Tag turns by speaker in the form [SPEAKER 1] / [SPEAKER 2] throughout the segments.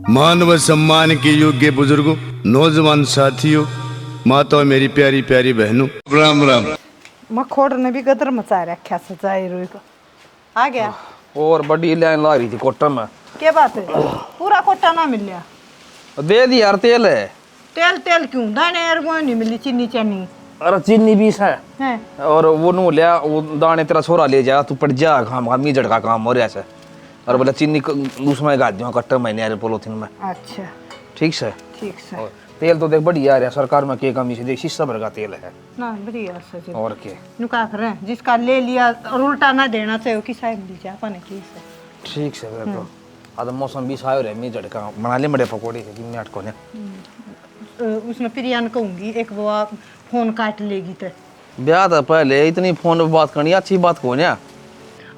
[SPEAKER 1] मान व सम्मान के योग्य बुजुर्गों, नौजवान साथियों, माताओं, मेरी प्यारी प्यारी बहनों, राम राम।
[SPEAKER 2] मखोड़ ने भी गदर मचा रखा सजाई रुई को आ गया।
[SPEAKER 3] और बड़ी लाइन ला रही थी कोटा में।
[SPEAKER 2] क्या बात है, पूरा कोटा ना मिल गया?
[SPEAKER 3] दे दी यार, तेल है।
[SPEAKER 2] तेल तेल क्यों, दाने यार वो नहीं मिली, चीनी चनी
[SPEAKER 3] अरे चीनी 20 है और वो नू लिया, वो दाने तेरा छोरा ले जा, तू पड़ जा, खाम खामी झटका काम हो रहा है। और बोला चीनी उसमें गा दियो कट्टा महीने यार पोलोथीन में।
[SPEAKER 2] अच्छा
[SPEAKER 3] ठीक से
[SPEAKER 2] ठीक से।
[SPEAKER 3] तेल तो देख बढ़िया यार, सरकार में के कमी से देख शीशा भर का तेल है
[SPEAKER 2] ना बढ़िया सच।
[SPEAKER 3] और के
[SPEAKER 2] नुका करे जिसका ले लिया और उल्टा ना देना चाहिए कि साइड मिल जा पाने की से।
[SPEAKER 3] ठीक से तो आज मौसम भी सायो रे, मी झटका बना ले बड़े पकोड़े से कि मिनट को ने
[SPEAKER 2] उसने प्रियान कहूंगी एक बार फोन काट लेगी तो
[SPEAKER 3] ब्याह था पहले इतनी फोन पे बात करनी अच्छी बात को ना।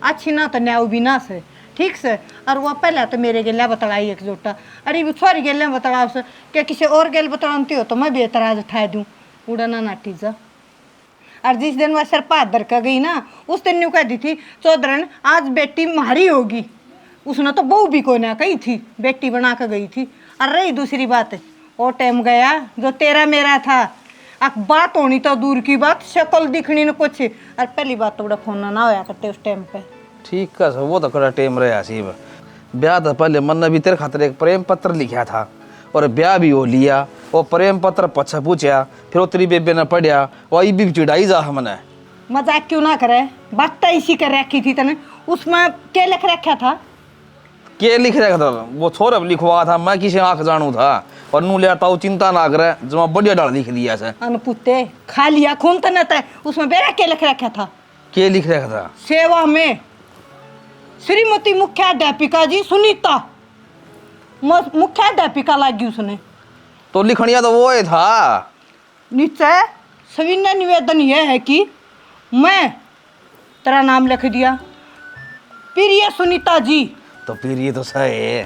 [SPEAKER 2] अच्छी ना तो न्याय भी ना से ठीक से। और वो पहले तो मेरे गेला बतलाई एक जोटा, अरे वो सॉरी गेले बतला से क्या किसी और गेल बतलाती हो तो मैं भी एतराज उठा दूँ, उड़ाना नाटी जा। और जिस दिन वह सर पादर का गई ना, उस दिन न्यू कह दी थी चौधरन आज बेटी मारी होगी। उसने तो बहू भी को ना कही थी, बेटी बना कर गई थी। और रही दूसरी बात है, वो टाइम गया जो तेरा मेरा था, अब बात होनी तो दूर की बात, शक्ल दिखनी न कुछ। और पहली बात तो बड़ा फोन ना होया करते उस टाइम पे।
[SPEAKER 3] ठीक है, वो तो कड़ा टेम रहा सी। ब्याह था पहले मन ने भी तेरे खातिर एक प्रेम पत्र लिखा था और ब्याह भी हो लिया। वो प्रेम पत्र पछा पूछा, फिर उतरी बेबे ने पढ़िया, वही भी चिढ़ाई जा हमने।
[SPEAKER 2] मजाक क्यों ना करे, बात तो इसी कर रखी थी तने। उसमें क्या लिख रखा था?
[SPEAKER 3] के लिख रखा था? वो छोरा लिखवा था, मैं किसी आंख जानू था और नू लिया था, चिंता ना करे जो बढ़िया डाल लिख दिया से।
[SPEAKER 2] अनपुते खा लिया खून तो न था उसमें, बेरा क्या लिख रखा था?
[SPEAKER 3] के लिख रखा था?
[SPEAKER 2] सेवा में श्रीमती मुख्याध्यापिका जी सुनीता, मुख्याध्यापिका लगी उसने
[SPEAKER 3] तो लिखनिया तो वो ही था।
[SPEAKER 2] नीचे सविनय निवेदन यह है कि मैं तेरा नाम लिख दिया, प्रिय सुनीता जी।
[SPEAKER 3] तो फिर ये तो सही है,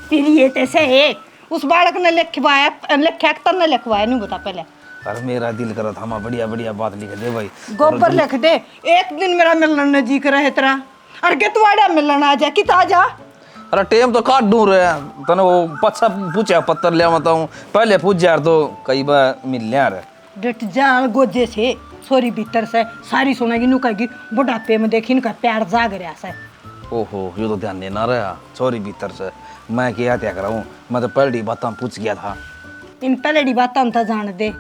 [SPEAKER 2] प्रिय तो सही। उस बालक ने लिखवाया, लिखा तब ने लिखवाया नहीं बता पहले।
[SPEAKER 3] अरे मेरा दिल करा था मैं बढ़िया बढ़िया बात लिख दे भाई,
[SPEAKER 2] गोबर लिख दे। एक दिन मेरा मिलन न जी कर है तेरा, और गेतवाड़ा मिलन आ जा कि आ जा।
[SPEAKER 3] अरे टेम तो काट ढूंढ रहे हैं तने, वो पछा पूछा पत्थर ले आता हूँ, पहले पूछ यार तो कई बार मिल लिया रे।
[SPEAKER 2] डट जा गोजे से, सोरी भीतर से सारी सुनेगी नु कहेगी बुढ़ापे में देखी इनका प्यार जाग रहा से।
[SPEAKER 3] ओहो ये तो ध्यान देना रहा, सॉरी भीतर से मैं क्या त्या कर रहा हूँ, मैं तो पहली बात पूछ गया था।
[SPEAKER 2] इन पहली बात हम तो जान दे,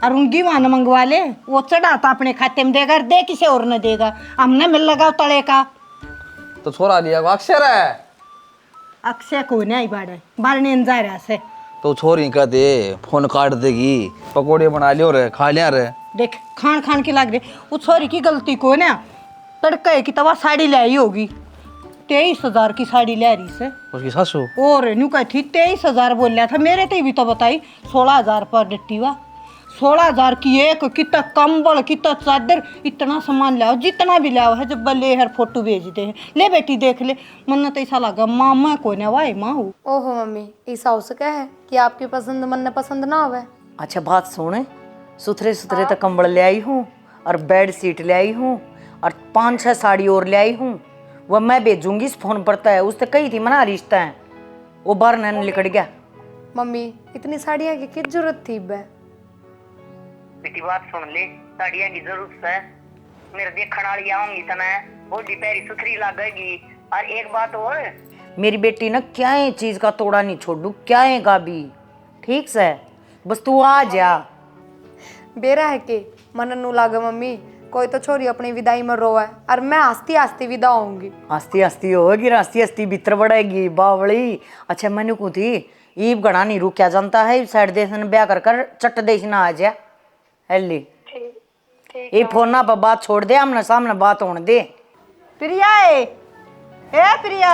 [SPEAKER 2] और उनकी मान मंगवा ले, वो चढ़ाता अपने खाते में देगा, दे किसी और ने देगा, हमने मिल लगा तले का।
[SPEAKER 3] तो छोरा लिया अक्षर है,
[SPEAKER 2] अक्षय को नहीं बाड़े बारने जा रहा से।
[SPEAKER 3] तो छोरी कह दे फोन काट देगी, पकोड़े बना लियो रे, खा लिया रे।
[SPEAKER 2] देख खान खान की लग रही, वो छोरी की गलती को ना तड़के की तवा साड़ी ले आई होगी, 23,000 की साड़ी ले रही से
[SPEAKER 3] उसकी सासू।
[SPEAKER 2] और न्यू कही थी 23,000 बोल रहा था, मेरे तो भी तो बताई 16,000 पर डट्टी हुआ। 16,000 की एक कितना कंबल कितना चादर, इतना सामान लाओ जितना भी लाओ है, जब ले हर फोटो भेज दे हैं। ले बेटी देख ले, मन तो ऐसा लगा मामा को ना वाई माँ हूँ।
[SPEAKER 4] ओहो मम्मी, ऐसा हो सका है कि आपकी पसंद मन पसंद ना होवे?
[SPEAKER 5] अच्छा बात सुने, सुथरे सुथरे तो कंबल ले आई हूँ और बेड शीट ले आई हूँ और 5-6 साड़ी और ले आई हूँ, वह मैं भेजूंगी। इस फोन पर है, उससे कही थी मना रिश्ता है, वो बार नैन लिकड़ गया।
[SPEAKER 4] मम्मी इतनी साड़ियाँ की किस जरूरत थी बे?
[SPEAKER 5] बेटी बात सुन ले, साड़ियाँ की जरूरत है, मेरे देखने वाली आऊंगी तना बॉडी पैरी सुथरी लगेगी। और एक बात और, मेरी बेटी ना क्या है चीज का तोड़ा नहीं छोड़ू, क्या है गाबी, ठीक से बस तू आ जा।
[SPEAKER 4] बेरा है कि मन नू लागे मम्मी कोई तो छोरी अपनी विदाई में रोवा है, और मैं हंसती हंसती विदा होंगी।
[SPEAKER 5] हंसती हंसती होगी, हंसती हंसती भीतर बढ़ेगी बावली। अच्छा मैंने को थी ईब गड़ा नहीं रुक क्या जानता है, साइड देश ने ब्याह कर चट देश ना आ जा हेली। ये फोना पर बात छोड़ दे, हमने सामने बात होने दे।
[SPEAKER 2] प्रिया ए प्रिया।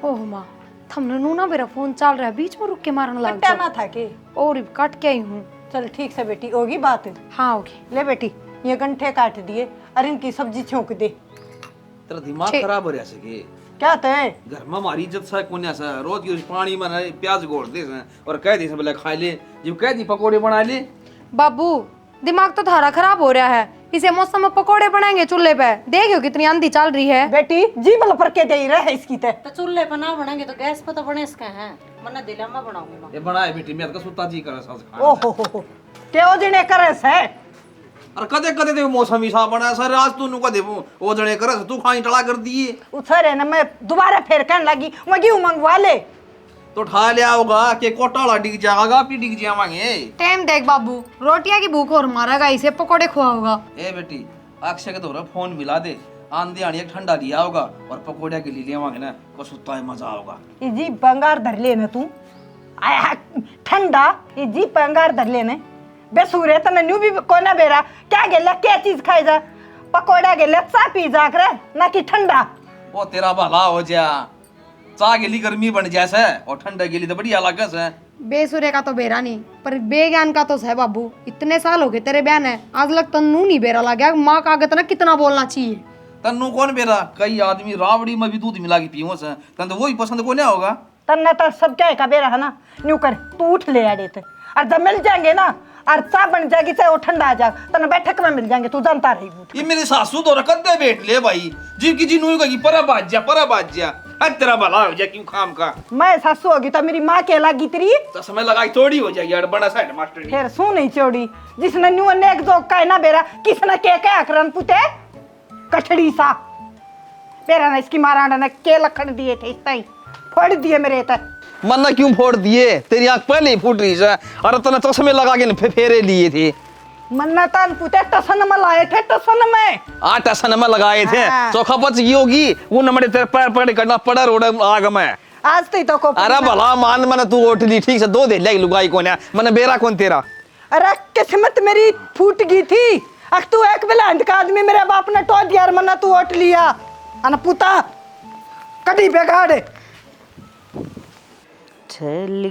[SPEAKER 4] ओह माँ, थमने नू ना मेरा फोन चल रहा है, बीच में रुक के मारने लग
[SPEAKER 2] कट्टा ना था के?
[SPEAKER 4] और काट के आई हूँ।
[SPEAKER 2] चल ठीक से बेटी, होगी बात?
[SPEAKER 4] हाँ होगी।
[SPEAKER 2] ले बेटी ये गंठे काट दिए और इनकी सब्जी छोंक दे।
[SPEAKER 3] तेरा दिमाग खराब हो रहा है
[SPEAKER 2] क्या थे?
[SPEAKER 3] घर में हमारी इज्जत सा कोन्या सा, रोज की पानी में प्याज घोल दे और कह दी बोले खा ले, जब कह दी पकोड़े बना ले।
[SPEAKER 4] बाबू दिमाग तो थारा खराब हो रहा है, इसे मौसम में पकोड़े बनाएंगे चूल्हे पे, देखियो कितनी आंधी चल रही है।
[SPEAKER 2] बेटी जी बल पर के दे ही रहे इसकी ते
[SPEAKER 6] तो चूल्हे पर ना बनेंगे तो गैस पर तो बने इसके हैं। मन्ना दिला मैं बनाऊंगा।
[SPEAKER 3] ये बनाए बेटी मैं तो सुता जी करे सास खान।
[SPEAKER 2] ओ हो क्यों जने करे से
[SPEAKER 3] और कदे कदे ते मौसम ही सा बना सर आज तू नु कदे वो जने करे तू खाई टला कर दिए
[SPEAKER 2] उथरे न मैं दोबारा फिर कहने लगी वगी मंगवा ले
[SPEAKER 3] तो ठा लिया होगा कि कोटाला डिग जाएगा अपनी डिग जावांगे।
[SPEAKER 4] टाइम देख बाबू, रोटियां की भूख और मारेगा, इसे पकोड़े खुआओगा।
[SPEAKER 3] ए बेटी अक्षय के दौरा फोन मिला दे, आंधी आनी एक ठंडा लिया होगा और पकोड़े के लिए लेवांगे ना को सुता है मजा होगा।
[SPEAKER 2] ई जी बंगार धर लेने तू आया ठंडा ई जी बंगार धर लेने बेसूरे तने न्यू भी कोना बेरा क्या गेला क्या चीज खाई जा पकोड़ा गेले चा पी जा करे ना कि ठंडा।
[SPEAKER 3] वो तेरा भला हो जा, चा के लिए गर्मी बन जैसे और ठंडा के लिए तो बढ़िया लगे से।
[SPEAKER 4] बेसुरे का तो बेरा नहीं पर बेज्ञान का तो है बाबू। इतने साल हो गए तेरे बहन है, आज लग तन्नू नहीं बेरा लग गया। माँ का आगे ना कितना बोलना चाहिए।
[SPEAKER 3] तन्नू कौन बेरा, कई आदमी रावड़ी में भी दूध मिला के पीओ से, तन तो वही पसंद को नहीं होगा।
[SPEAKER 2] तन्ना तो सब क्या का बेरा है ना न्यू कर तू उठ ले आड़े थे और जब मिल जाएंगे ना और चा बन जाएगी चाहे वो ठंडा आ जाए तने बैठक में मिल जाएंगे, तू जानता रही।
[SPEAKER 3] ये मेरी सासू तो रकदे बैठ ले भाई जी की जी नू कही पर बाज जा आज तेरा भला हो जा क्यों खाम का।
[SPEAKER 2] मैं सासू होगी तो मेरी माँ के लगी तेरी
[SPEAKER 3] तो समय लगा थोड़ी हो जाएगी यार बड़ा साइड मास्टर
[SPEAKER 2] फिर सू नहीं चोड़ी जिसने न्यू नेक जोक का है ना बेरा किसने के आकरन पुते कठड़ी सा बेरा ना इसकी मारांडा ने के लखन दिए थे इतना ही फोड़ दिए मेरे तक।
[SPEAKER 3] मन्ना क्यों फोड़ दिए, तेरी आंख पहले ही फूट रही है और तने चश्मे लगा के फेरे लिए थे।
[SPEAKER 2] मन्ना तान पुते टसन में लाए थे टसन में
[SPEAKER 3] टसन में लगाए थे
[SPEAKER 2] हाँ।
[SPEAKER 3] चोखा पच की होगी वो नंबर तेरे पैर पकड़ करना पड़ा रोड आग में।
[SPEAKER 2] आज तो को
[SPEAKER 3] अरे भला मान मैंने तू उठ ली ठीक से दो दे ले लुगाई कौन है मैंने बेरा कौन तेरा।
[SPEAKER 2] अरे किस्मत मेरी फूट गई थी अक तू एक बिलांड का आदमी मेरे बाप ने टो दिया मन्ना तू उठ लिया अन पुता कड़ी बेगाड़
[SPEAKER 6] छल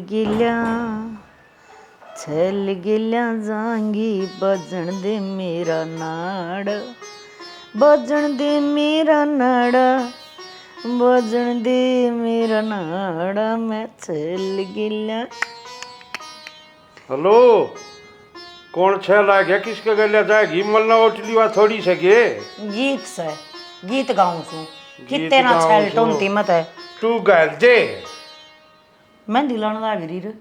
[SPEAKER 6] गिल्या जांगी बजन दे मेरा नाड़ बजन दे मेरा नाड़ा बजन दे मेरा नाड़ा मैं छल गिल्या।
[SPEAKER 7] हेलो कौन छह ला गया किसके गले जाएगी मलना उठली वा थोड़ी सके
[SPEAKER 6] गीत से गीत गाऊं सु
[SPEAKER 7] गीत
[SPEAKER 6] कितने ना
[SPEAKER 7] गाऊं
[SPEAKER 6] छल
[SPEAKER 7] सु।
[SPEAKER 6] टोंती मत है
[SPEAKER 7] तू गल दे
[SPEAKER 6] मैं दिलाने लाग रही रे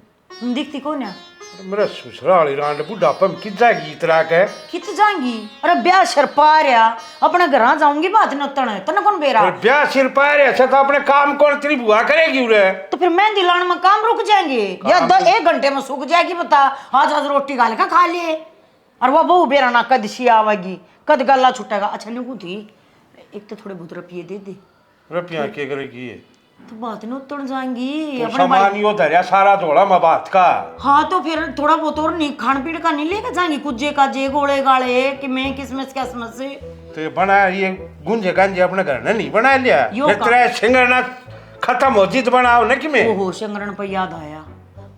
[SPEAKER 6] दिखती कौन है
[SPEAKER 7] मेरा ससुराली रांड बुढ़ापा में कितना गीत ला के
[SPEAKER 6] कित जाएंगी। अरे ब्याह शर पा रहा अपने घर जाऊंगी बात न उतने तने कौन बेरा
[SPEAKER 7] ब्याह सिर पा रहे अच्छा तो अपने काम कौन तेरी बुआ करेगी उरे
[SPEAKER 6] तो फिर मेहंदी लाने में काम रुक जाएंगे या 1 घंटे में सूख जाएगी बता। आज आज रोटी गाल का खा ले और वो बहू बेरा ना कद शी आवेगी कद गला छुटेगा। अच्छा न्यू थी एक तो थोड़े बहुत रुपये दे दे
[SPEAKER 7] रुपया के करेगी
[SPEAKER 6] तो बात न उतर जाएंगी
[SPEAKER 7] तो
[SPEAKER 6] अपने
[SPEAKER 7] सामान यो धरिया सारा थोड़ा मैं बात का।
[SPEAKER 6] हाँ तो फिर थोड़ा बहुत और नहीं खान पीने का नहीं लेकर जाएंगी कुजे काजे गोले गाले कि मैं किसमस किसमस से
[SPEAKER 7] तो ये बना ये गुंजे गांजे अपने घर ने नहीं बना लिया
[SPEAKER 6] यो
[SPEAKER 7] फिर
[SPEAKER 6] का-
[SPEAKER 7] तेरा सिंगरना खत्म हो जीत बनाओ ना कि मैं
[SPEAKER 6] ओहो शंकरन पर याद आया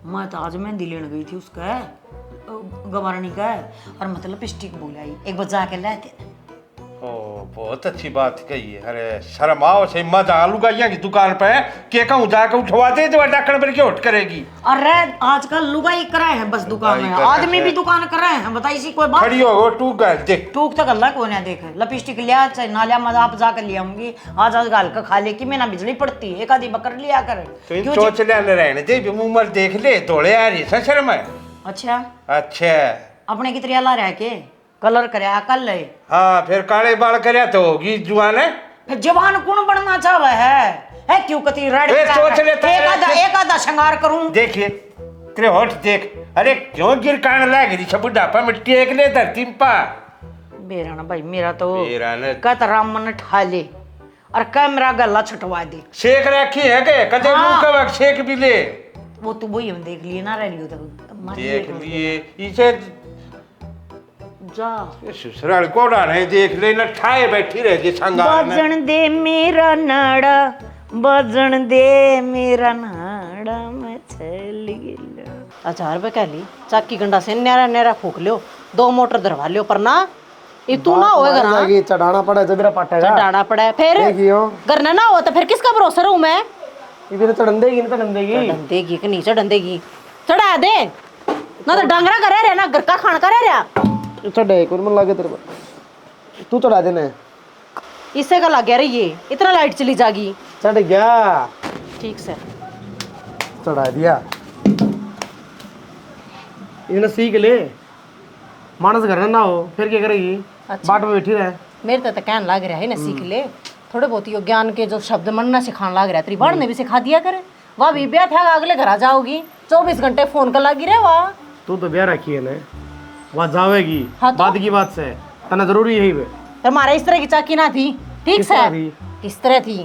[SPEAKER 6] मैं तो आज मेहंदी लेने गई थी उसका गवारणी का और मतलब लिपस्टिक बोलाई एक बार जाके लाते
[SPEAKER 7] ओ बहुत अच्छी बात कही है। अरे शर्म आओ से मजा लुगाइया की दुकान पे के कहूँ जाके उठवा दे तो डकन पर क्यों उठ करेगी।
[SPEAKER 6] अरे आजकल लुगाई कराए हैं बस दुकान में
[SPEAKER 7] लुगाई कराए
[SPEAKER 6] आदमी
[SPEAKER 7] हैं।
[SPEAKER 6] भी दुकान कराए हैं बताइए सी कोई बात
[SPEAKER 7] खड़ी हो तू गल दे
[SPEAKER 6] टूक तो गल्ला कौन है देख लिपस्टिक लिया चाहे ना लिया मजा आप जाकर ले आऊंगी आज आज गाल का खा ले कि मैं ना बिजली पड़ती है एक आधी बकर लिया कर
[SPEAKER 7] तो इन
[SPEAKER 6] क्यों
[SPEAKER 7] चोच लेने रहने दे उम्र देख ले तोड़े आ रही है शर्म है।
[SPEAKER 6] अच्छा
[SPEAKER 7] अच्छा
[SPEAKER 6] अपने की त्रियाला रह के कलर करया कल ले
[SPEAKER 7] हाँ फिर काले बाल करया तो होगी जुआन है
[SPEAKER 6] फिर जवान कौन बनना चाहे है क्यों कती रेड
[SPEAKER 7] ए, सोच लेता है।
[SPEAKER 6] एक आधा श्रृंगार करूं
[SPEAKER 7] देखिए तेरे होठ देख अरे क्यों गिर कान लाग रही सब बुढ़ापा में टेक ले धरती पा
[SPEAKER 6] बेरा ना भाई मेरा तो
[SPEAKER 7] मेरा न
[SPEAKER 6] कत राम मन ठा ले और कैमरा गला छटवा दे
[SPEAKER 7] शेक रखी है के कदे
[SPEAKER 6] हाँ।
[SPEAKER 7] मुंह का वक्त शेक भी ले
[SPEAKER 6] वो तू वही हम देख लिए ना रह लियो तो
[SPEAKER 7] देख लिए इसे
[SPEAKER 6] जा
[SPEAKER 7] ससुराल कोड़ा नहीं देख ले न ठाए बैठी रह जे संगार में
[SPEAKER 6] बजन दे मेरा नाड़ा बजन दे मेरा नाड़ा मैं छल गिला। 1000 रुपए कह ली चाकी गंडा से नेरा नेरा फूक लियो 2 मोटर धरवा लियो पर ना ये तू ना होएगा ना
[SPEAKER 8] चढ़ाना पड़ा जब मेरा पटेगा
[SPEAKER 6] डाना पड़ा है फिर
[SPEAKER 8] देखियो
[SPEAKER 6] करना ना हो तो फिर किसका भरोसा रहूं मैं
[SPEAKER 8] ये भी तो चढ़न देगी ना चढ़न देगी
[SPEAKER 6] चढ़न देगी कि नहीं चढ़न देगी चढ़ा दे ना तो डांगरा करे रे ना घर का खान करे रे
[SPEAKER 8] चढ़े कोई मन लागे तेरे पर तू चढ़ा देना।
[SPEAKER 6] इससे का लग गया रे ये, इतना लाइट चली जागी।
[SPEAKER 8] चढ़ गया,
[SPEAKER 6] ठीक से
[SPEAKER 8] चढ़ा दिया। इन्हें सीख ले, मानस घर ना हो फिर क्या करेगी।
[SPEAKER 6] अच्छा।
[SPEAKER 8] बाट में बैठी रहे।
[SPEAKER 6] मेरे तो कहन लग रहा है ना, सीख ले थोड़े बहुत यो ज्ञान के जो शब्द मन ना सिखाने लग रहा है। तेरी बाढ़ ने भी सिखा दिया करे। वाह भी ब्याह था, अगले घर आ जाओगी 24 घंटे फोन का लगी रहे। वाह
[SPEAKER 8] तू तो ब्याह रखी है ना, वहाँ जावेगी।
[SPEAKER 6] हाँ तो?
[SPEAKER 8] बात की बात से तना जरूरी यही है।
[SPEAKER 6] हमारा इस तरह की चाकी ना थी, ठीक
[SPEAKER 8] किस
[SPEAKER 6] से
[SPEAKER 8] तरह थी?
[SPEAKER 6] किस तरह थी,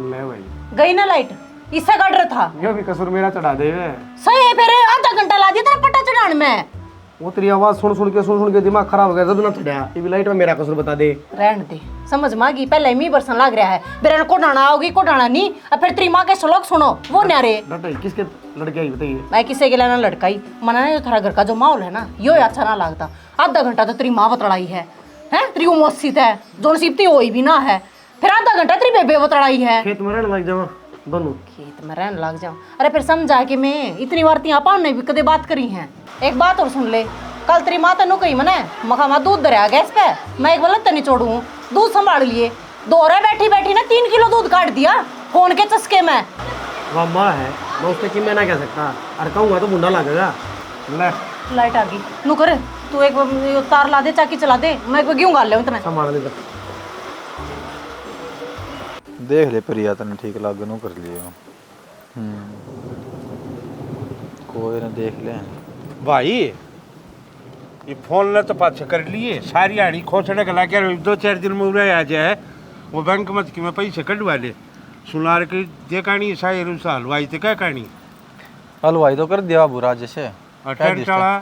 [SPEAKER 8] ले भाई,
[SPEAKER 6] गई ना लाइट, इससे कट रहा था।
[SPEAKER 8] यो भी कसूर मेरा चढ़ा दे।
[SPEAKER 6] सही है, फिर आधा घंटा ला दिया तेरा पट्टा चढ़ाने में।
[SPEAKER 8] वो तेरी आवाज सुन के दिमाग खराब हो गया, जब ना चढ़ा। ये भी लाइट में मेरा कसूर बता दे।
[SPEAKER 6] रहने दे, समझ मांगी पहले मी बरसन लग रहा है। बेरन को डाना आओगी को डाना नहीं, अब फिर तेरी माँ के श्लोक सुनो वो न्यारे।
[SPEAKER 8] डटे किसके लड़के आई बताइए।
[SPEAKER 6] मैं किसी के लिए ना लड़काई मना नहीं, थारा घर का जो माहौल है ना यो अच्छा ना लगता। आधा घंटा तो तेरी माँ बतड़ाई है तेरी वो मस्जिद है जो नसीबती होई भी ना है, फिर आधा घंटा तेरी बेबे बतड़ाई है।
[SPEAKER 8] खेत में रहने लग जाओ दोनों।
[SPEAKER 6] खेत में रहने लग जाऊं, अरे फिर समझा कि मैं इतनी बार यहाँ पान ने भी कदे बात करी है। एक बात और सुन ले, कल तेरी माँ तेनों कही मने मखा दूध दरिया गैस पे, मैं एक बार तनी छोड़ू दूध संभाल लिए, दोहरा बैठी बैठी ना 3 किलो दूध काट दिया फोन के चस्के में।
[SPEAKER 8] वह माँ है, मैं उससे कि मैं ना कह सकता। अरे कहूँगा तो मुंडा लगेगा। ले
[SPEAKER 6] लाइट आ गई नू करे, तू एक बार तार ला दे, चाकी चला दे, मैं एक बार गेहूं गाल ले इतना।
[SPEAKER 8] संभाल दे।
[SPEAKER 9] देख ले प्रिया, तने ठीक लगे नु कर लियो। कोई ना देख ले
[SPEAKER 7] भाई ये फोन ने तो पाछे कर लिए सारी आड़ी खोसने के लागे 2-4 दिन में उड़े आ जाए। वो बैंक मत की मैं पैसे कटवा ले सुनार की दे कहानी शायर उस हलवाई थे क्या कहानी
[SPEAKER 9] हलवाई तो कर दिया बुरा जैसे।
[SPEAKER 7] टेंट वाला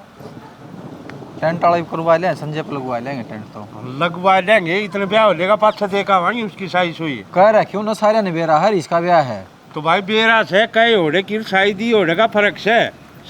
[SPEAKER 9] टेंट वाला करवा ले, संजय पे लगवा लेंगे टेंट तो।
[SPEAKER 7] लगवा लेंगे, इतने ब्याह हो लेगा 5-6 देखा वहीं उसकी साइज हुई
[SPEAKER 9] कह रहा क्यों ना सारे ने बेरा हर इसका ब्याह है।
[SPEAKER 7] तो भाई बेरा से कई ओढ़े की शायद ओढ़े का फर्क से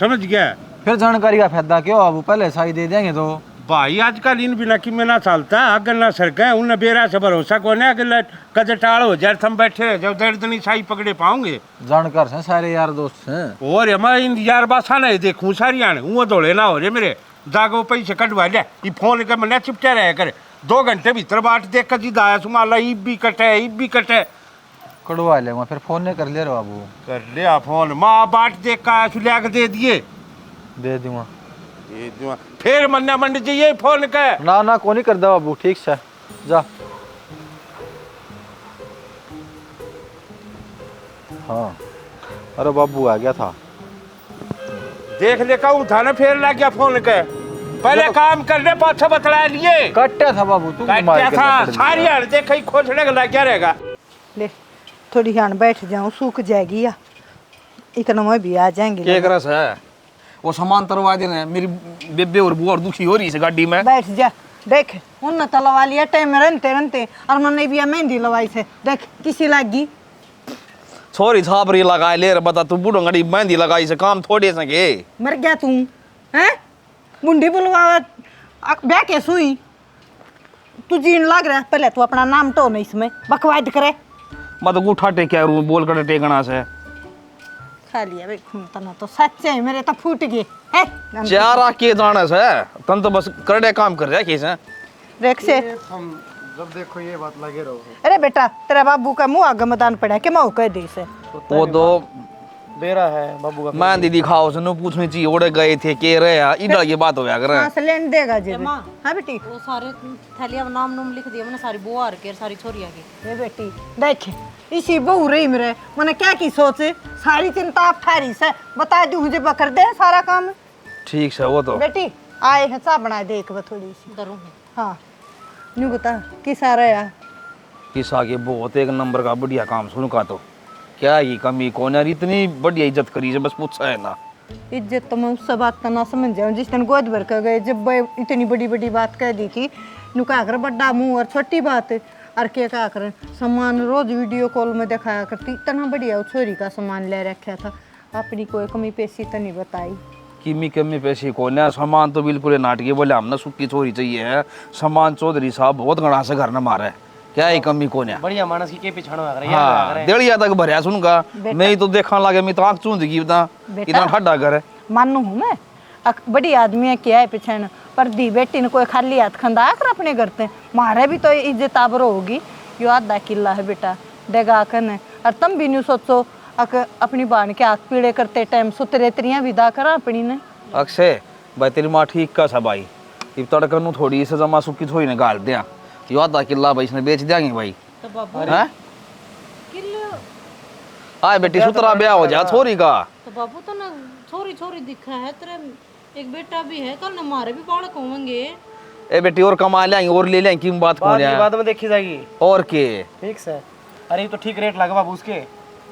[SPEAKER 7] समझ गया।
[SPEAKER 9] फिर जानकारी का फायदा क्यों, अब पहले साई दे देंगे तो।
[SPEAKER 7] भाई आजकल इन बिना की में ना चलता, अगर ना सरका उन बेरा से भरोसा कौन है। अगर कदे टाल हो जाए हम बैठे जब दर्द नहीं साई पकड़े पाओगे।
[SPEAKER 9] जानकार से सारे यार दोस्त हैं।
[SPEAKER 7] और हमारे इन यार बासा नहीं देखूं सारी आने वो दौड़े ना हो रे मेरे जागो पैसे कटवा ले। ये फोन के मैंने चिपटा रहे करे 2 घंटे भीतर बाट देख कर जी दाया सुमाला ईब भी कटे
[SPEAKER 9] कड़वा लेंगे फिर फोन नहीं कर ले रहे बाबू।
[SPEAKER 7] कर लिया फोन माँ बाट देख का सुलिया के दे दिए
[SPEAKER 9] दे दूंगा
[SPEAKER 7] फिर मन्ना मंड चाहिए फोन का
[SPEAKER 9] ना ना को नहीं कर दे बाबू, ठीक से जा। हाँ अरे बाबू आ गया था,
[SPEAKER 7] देख ले कहूँ था ना फिर लग गया फोन के पहले काम करने पाछा बतला लिए
[SPEAKER 9] कट्टा था बाबू तू
[SPEAKER 7] क्या था सारी हड़ देख खोजने का लग गया रहेगा।
[SPEAKER 2] ले थोड़ी हान बैठ जाऊं, सूख जाएगी या इतना में भी आ जाएंगे।
[SPEAKER 3] क्या करस है वो सामान तरवा देना, मेरी बेबे और बुआ और दुखी हो रही है गाड़ी में।
[SPEAKER 2] बैठ जा, देख उन तो लवा लिया टाइम में रहते और मैंने भी मेहंदी लवाई से देख किसी लगी
[SPEAKER 3] छोरी छापरी लगाए ले रे बता, तू बूढ़ो गाड़ी मेहंदी लगाई से काम थोड़े सके।
[SPEAKER 2] मर गया तू हैं मुंडी बुलवा ब्याह के सुई तू जीन लग रहा है। पहले तू अपना नाम तो नहीं इसमें बकवाद करे
[SPEAKER 3] मैं तो गुठा टेक्या रू बोल कर टेकना से
[SPEAKER 2] खा लिया भाई तना तो सच्चे मेरे तो फूट गए हैं
[SPEAKER 3] चारा के जाने से तन तो बस करड़े काम कर रहा कैसे
[SPEAKER 2] रेख से।
[SPEAKER 8] जब देखो ये बात लगे रहो।
[SPEAKER 2] अरे बेटा तेरा बाबू का मुंह आगे मैदान पड़ा है कि मैं कह दी से
[SPEAKER 3] वो तो
[SPEAKER 8] बेरा है बाबू का।
[SPEAKER 3] मैं दीदी खाओ से पूछनी चाहिए ओड़े गए थे के रहे इधर ये बात हो गया कर
[SPEAKER 2] से लेन देगा जी हाँ बेटी।
[SPEAKER 6] वो सारे थैलिया में नाम लिख दिया मैंने, सारी बुआ के सारी छोरिया के।
[SPEAKER 2] ये बेटी देख इसी बहू रही मेरे मैंने क्या की सोच सारी चिंता आप ठारी से बता दी मुझे बकर दे सारा काम।
[SPEAKER 3] ठीक है वो तो
[SPEAKER 2] बेटी आए है चाह बना दे एक बार थोड़ी सी
[SPEAKER 6] करूँ
[SPEAKER 2] हाँ न्यू बता किस आ रहा है
[SPEAKER 3] किसा के बहुत एक नंबर का बढ़िया काम सुन का तो क्या ही कमी कौन यार इतनी बढ़िया इज्जत करी है बस पूछा है ना।
[SPEAKER 2] इज्जत तो मैं उससे बात करना समझ जाऊँ जिस दिन गोद भर कर गए जब इतनी बड़ी बड़ी बात कह दी थी नु क्या कर बड़ा मुंह और छोटी बात और क्या कर सामान रोज वीडियो कॉल में दिखाया करती इतना बढ़िया छोरी का सामान ले रखा था अपनी कोई कमी पेशी तो नहीं बताई।
[SPEAKER 3] कमी पैसे कौन है सामान तो बिल्कुल नाटकी बोले हमने सुक्की चोरी चाहिए है सामान चौधरी साहब बहुत गणा से घर न मारा है क्या ही कमी कौन है।
[SPEAKER 8] बढ़िया मानस की के पिछाड़ो आ रहा है।
[SPEAKER 3] हाँ डेढ़िया तक भरया सुनगा मैं ही तो देखने लगे मैं तो आँख चूंद गई बता इतना ठंडा घर है
[SPEAKER 2] मानू हूँ मैं बड़ी आदमी है क्या है पीछे पर दी बेटी ने कोई खाली हाथ खंदा कर अपने घर ते मारे भी तो इज्जत आबर होगी। यो आधा किला है बेटा डेगा कन और तुम भी नहीं सोचो अपनी बहन के हाथ पीड़े करते टाइम सुतरे त्रियां विदा करा अपनी ने।
[SPEAKER 3] अक्षय भाई तेरी माँ ठीक का सा भाई, इब तड़का नु थोड़ी से जमा सुखी थोड़ी ने गाल दिया, यो आधा किला भाई इसने बेच देंगे भाई।
[SPEAKER 6] तो बाबू
[SPEAKER 3] हैं
[SPEAKER 6] किलो
[SPEAKER 3] आए बेटी सुतरा ब्याह हो जा छोरी का।
[SPEAKER 6] तो बाबू तो ना छोरी छोरी दिखा है तेरे, एक बेटा भी है, कल न हमारे भी बालक होंगे।
[SPEAKER 3] ए बेटी और कमा लेंगे और ले लेंगे, क्यों बात को रहा
[SPEAKER 8] बाद में देखी जाएगी।
[SPEAKER 3] और के
[SPEAKER 8] ठीक से। अरे ये तो ठीक रेट लगा बाबू उसके।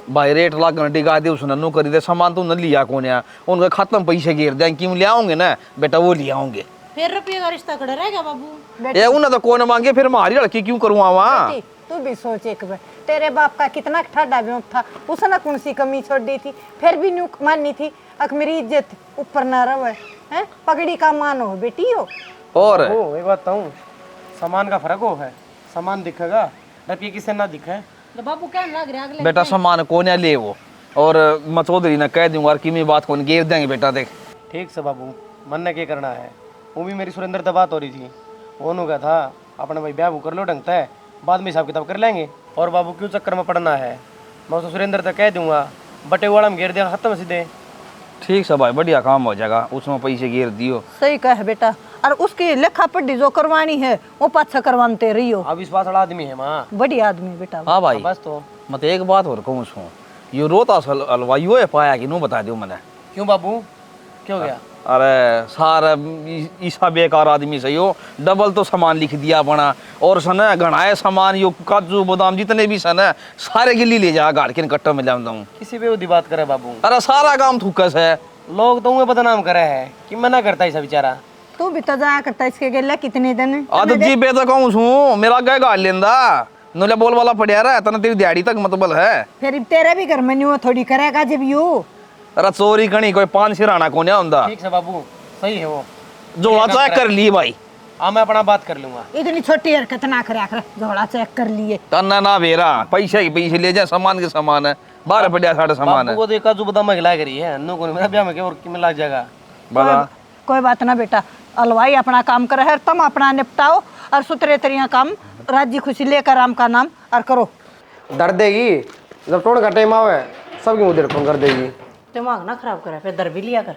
[SPEAKER 3] भाई रेट लागन टिका दे उसने नु करी दे, सामान तो न लिया कोने उनका खत्म पैसे गिर देंगे, क्यों ले आओगे ना बेटा वो ले आओगे।
[SPEAKER 6] फिर रुपये का रिश्ता खड़ा रहेगा बाबू।
[SPEAKER 3] ये उन्हें तो कौन मांगे, फिर हमारी लड़की क्यों करूँ वहाँ।
[SPEAKER 2] बेटी, तू भी सोच एक बार, तेरे बाप का कितना ठाडा ब्यों था, उसने कौन सी कमी छोड़ दी थी, फिर भी न्यू माननी थी अक मेरी इज्जत ऊपर ना रहे हैं, पगड़ी का मान हो बेटी हो।
[SPEAKER 3] और
[SPEAKER 8] ओ एक बात बताऊं, सामान का फर्क हो है, सामान दिखेगा रुपये किसे ना दिखे।
[SPEAKER 6] तो बाबू क्या लग रहा है
[SPEAKER 3] बेटा सामान कौन ले वो, और मैं चौधरी ने कह दूंगा और किमी बात कौन गिर देंगे बेटा देख।
[SPEAKER 8] ठीक से बाबू, मन ने क्या करना है, वो भी मेरी सुरेंद्र से बात हो रही थी, वो का था अपने भाई ब्याह कर लो ढंगता है, बाद में हिसाब किताब कर लेंगे। और बाबू क्यों चक्कर में पड़ना है, मैं उसको सुरेंद्र तक कह दूंगा, बटे वाला में घेर दिया खत्म सीधे।
[SPEAKER 3] ठीक है भाई बढ़िया काम हो जाएगा, उसमें पैसे गिर दियो।
[SPEAKER 2] सही कह बेटा, और उसकी लेखा पढ़ी जो करवानी है वो पाछा करवाते रही हो।
[SPEAKER 8] अब विश्वास वाला आदमी है माँ,
[SPEAKER 2] बड़ी आदमी बेटा।
[SPEAKER 3] हाँ भाई
[SPEAKER 8] बस तो
[SPEAKER 3] मैं तो एक बात और कहूँ छू, ये रोता हलवाइयो है पाया कि नू बता दियो मैंने।
[SPEAKER 8] क्यों बाबू क्यों गया।
[SPEAKER 3] अरे सारा ईसा बेकार आदमी सही हो, डबल तो सामान लिख दिया बना, और सन घनाए सामान यो काजू बादाम जितने भी सन सारे गिल्ली ले जा गाड़ के कट्टा में लाता हूँ।
[SPEAKER 8] किसी पे बात करे बाबू,
[SPEAKER 3] अरे सारा काम थूकस है,
[SPEAKER 8] लोग तो उन्हें बदनाम करे है कि मना करता है बेचारा।
[SPEAKER 2] तू भी तो जाया करता इसके गेला कितने दिन
[SPEAKER 3] आदत जी पे तो कहूँ छू मेरा गए गाड़ लेंदा नोले बोल वाला पड़िया रहा तना तेरी दिहाड़ी तक मतलब है।
[SPEAKER 2] फिर तेरे भी घर में नहीं वो थोड़ी करेगा जब यू।
[SPEAKER 3] अरे चोरी कणी कोई पान सिराना को नहीं होता।
[SPEAKER 8] ठीक है बाबू सही है वो,
[SPEAKER 3] जोड़ा चेक कर ली भाई।
[SPEAKER 8] हाँ मैं अपना बात कर लूंगा।
[SPEAKER 2] इतनी छोटी हरकत ना करे आखिर झोला चेक कर लिए।
[SPEAKER 3] तना ना बेरा पैसे ही पैसे ले जा, सामान के सामान है बाहर पड़िया साढ़े सामान है।
[SPEAKER 8] वो देखा जो बदाम खिला करी है नो को मेरा ब्याह में के और किमें लग जाएगा।
[SPEAKER 3] बता
[SPEAKER 2] कोई बात ना बेटा, हलवाई अपना काम करे है, तुम अपना निपटाओ और सुतरे तरिया काम राजी खुशी लेकर राम का नाम और करो।
[SPEAKER 8] डर देगी जब टोड़ का टाइम आवे सबकी मुँह फोन कर देगी।
[SPEAKER 6] दिमाग ना खराब करा, फिर दर भी लिया कर,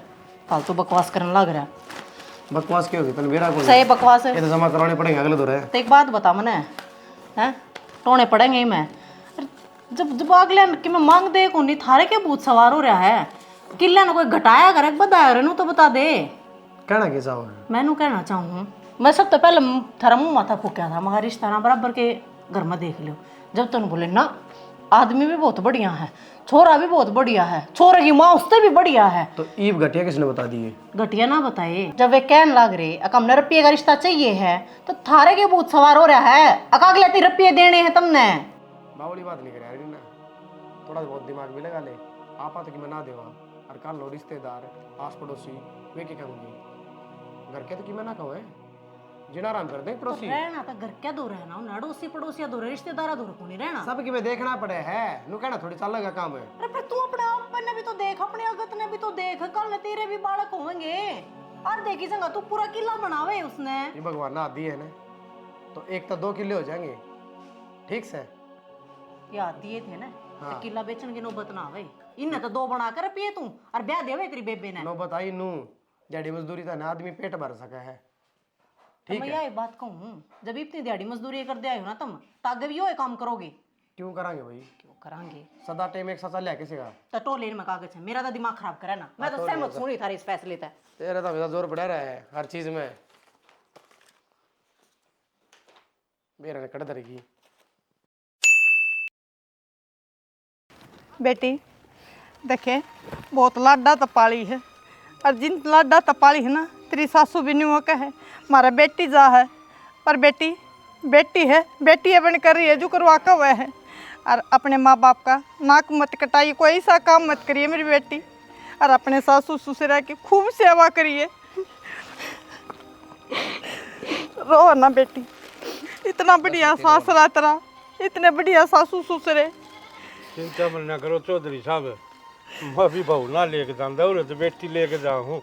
[SPEAKER 6] फालतू बकवास करने लग रहा।
[SPEAKER 8] बकवास क्यों होगी, तन बेरा को
[SPEAKER 6] सही बकवास है।
[SPEAKER 8] ये तो जमा करवाने पड़ेंगे अगले दौरे।
[SPEAKER 6] तो एक बात बता मने, हैं टोने पड़ेंगे ही मैं, जब अगले कि मैं मांग दे को नहीं थारे के भूत सवार हो रहा है, किले ने कोई घटाया करे बताया रे तो बता दे।
[SPEAKER 8] कहना क्या चाहोगे।
[SPEAKER 6] मैं कहना चाहूँ, मैं सब तो पहले थारा मुँह माथा फूका था, मगर रिश्ता ना बराबर के घर में देख लो। जब तुम बोले ना आदमी भी बहुत बढ़िया है, छोरा भी बहुत बढ़िया है, छोरे की माँ उससे भी बढ़िया है,
[SPEAKER 8] तो ईब घटिया किसने बता दिए।
[SPEAKER 6] घटिया ना बताए। जब वे कहने लग रहे अकम रुपये का रिश्ता चाहिए है तो थारे के भूत सवार हो रहा है, अकागले रुपये देने हैं तुमने।
[SPEAKER 8] बावली बात नहीं करे ना, थोड़ा बहुत दिमाग भी लगा ले। आपा तो कि मैं ना देवा और कल लो रिश्तेदार आस पड़ोसी वे क्या कहूँगी, घर के तो कि मैं ना कहूँ है जिना आराम कर दे पड़ोसी।
[SPEAKER 6] रहना तो घर क्या दो रहना, अड़ोसी पड़ोसिया दो रिश्तेदार दो को नहीं रहना।
[SPEAKER 8] सब की मैं देखना पड़े है, नु कहना थोड़ी चल लगा काम है।
[SPEAKER 6] अरे फिर तू अपने आप ने भी तो देख, अपने अगत ने भी तो देख, कल ने तेरे भी बालक होंगे। और देखी संगा तू पूरा किला बनावे उसने।
[SPEAKER 8] ये भगवान ना दिए है ना, तो एक तो 2 किले हो जाएंगे। ठीक से
[SPEAKER 6] याद दिए थे ना,
[SPEAKER 8] हाँ।
[SPEAKER 6] तो किला बेचन की नौबत ना आवे, इन्ने तो 2 बना कर पिए तू और ब्याह देवे तेरी बेबे ने।
[SPEAKER 8] नो बताई नू जड़ी मजदूरी था ना आदमी पेट भर सका है।
[SPEAKER 6] तो मैं यही बात कहूँ, जब इतनी दिहाड़ी मजदूरी कर दिया हो ना तुम, तो आगे भी यो काम करोगे।
[SPEAKER 8] क्यों करांगे भाई,
[SPEAKER 6] क्यों करांगे,
[SPEAKER 8] सदा टाइम एक साथ लिया किसी का।
[SPEAKER 6] तो टोले में कागज है, मेरा तो दिमाग खराब करे ना, मैं तो सहमत सुनी थारे इस फैसले तक।
[SPEAKER 8] तेरा तो हमेशा जोर बढ़ा रहा है हर चीज में, मेरा ने कड़ धरेगी।
[SPEAKER 2] बेटी देखे बहुत लाडा तपाली है, और जिन लाडा तपाली है ना तेरी सासू भी नहीं वो कहे मारा बेटी जा है, पर बेटी बेटी है, बेटी बन कर रही है जो करवा का हुआ है। और अपने माँ बाप का नाक मत कटाइए, कोई ऐसा काम मत करिए मेरी बेटी, और अपने सासू ससुरा की खूब सेवा करिए। रो ना बेटी, इतना बढ़िया सासरा तेरा, इतने बढ़िया सासू ससुरे।
[SPEAKER 7] चिंता मन ना करो चौधरी साहब, मैं भी बहू ना लेके जाऊँ तो बेटी लेके जाऊँ।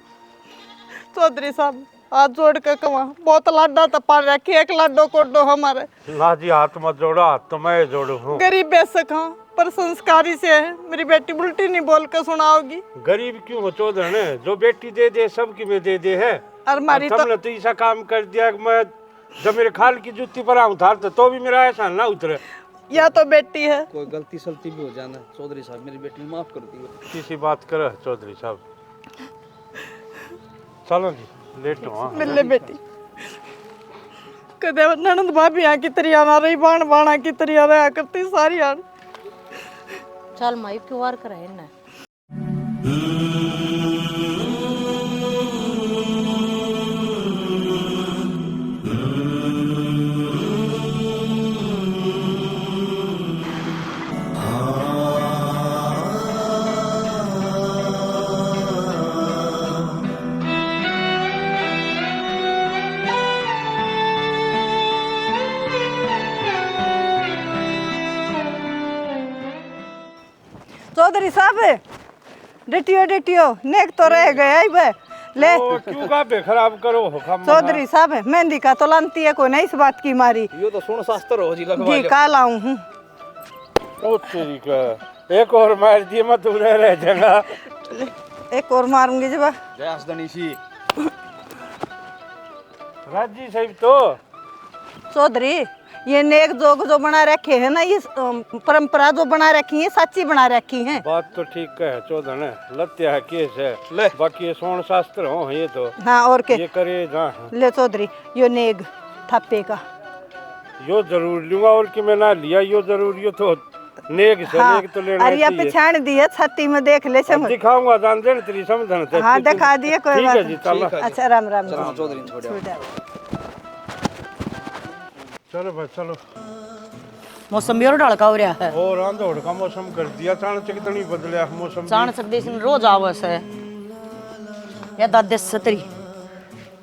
[SPEAKER 2] चौधरी साहब हाथ जोड़ के कमा बहुत लाडा तपा रखी एक लाडो कोडो हमारे
[SPEAKER 7] ना जी हाथ मत जोड़ो, हाथ तो मैं जोड़ू हूँ।
[SPEAKER 2] गरीब बेशक हाँ पर संस्कारी से है। मेरी बेटी उल्टी नहीं बोल के सुनाओगी।
[SPEAKER 7] गरीब क्यों हो चौधरी ने, जो बेटी दे दे सबकी में दे दे है।
[SPEAKER 2] और मारी
[SPEAKER 7] तुमने तो ऐसा काम कर दिया कि मैं जब मेरे खाल की जूती पर आऊँ था तो भी मेरा एहसान ना उतरे।
[SPEAKER 2] या तो बेटी है।
[SPEAKER 3] कोई गलती सलती भी हो जाना चौधरी साहब, मेरी बेटी को माफ कर दियो।
[SPEAKER 7] किसी बात करे चौधरी साहब। चलो जी लेट हो।
[SPEAKER 2] मिल ले बेटी कदे ननद भाभी यहाँ की तरिया ना रही बाण बाणा की तरिया रहा करती सारी यार।
[SPEAKER 6] चल माई क्यों वार करे ना
[SPEAKER 2] चौधरी साहब डिटियो नेक तो रह गया ही बे ले।
[SPEAKER 7] क्यों का खराब करो हुकम।
[SPEAKER 2] चौधरी साहब मेहंदी का तो लानती है कोई नहीं इस बात की मारी।
[SPEAKER 3] यो तो सुन शास्त्र हो जी लगवा
[SPEAKER 2] जी का लाऊं हूँ।
[SPEAKER 7] ओ तेरी का एक और मार दिए मत रह जाएगा।
[SPEAKER 2] एक और मारूंगी जब
[SPEAKER 3] जय दनी सी
[SPEAKER 7] राजी साहब तो
[SPEAKER 2] चौधरी ये नेक जोग जो बना रखे है ना ये परंपरा जो बना रखी है सच्ची बना रखी है।
[SPEAKER 7] बात तो ठीक है चौधरी ने लत्या है केस है बाकी ये सोन शास्त्र हो ये तो
[SPEAKER 2] हाँ और के
[SPEAKER 7] ये करे जा
[SPEAKER 2] ले चौधरी यो नेग थप्पे का
[SPEAKER 7] यो जरूर लूंगा और कि मैं ना लिया यो जरूर यो तो नेक से
[SPEAKER 2] हाँ,
[SPEAKER 7] नेक तो लेना
[SPEAKER 2] अरे ये पहचान दी है छाती में देख ले समझ
[SPEAKER 7] दिखाऊंगा जान दे तेरी समझन से।
[SPEAKER 2] हाँ दिखा दिए कोई बात
[SPEAKER 7] जी चलो।
[SPEAKER 2] अच्छा राम राम
[SPEAKER 3] चौधरी छोड़
[SPEAKER 7] चलो भाई चलो।
[SPEAKER 6] मौसम भी और ढलका हो रहा है
[SPEAKER 7] और आंधोड़ का मौसम कर दिया चाणक्य कितनी बदलिया मौसम।
[SPEAKER 6] चाणक्य देश में रोज आवस है या दादे सतरी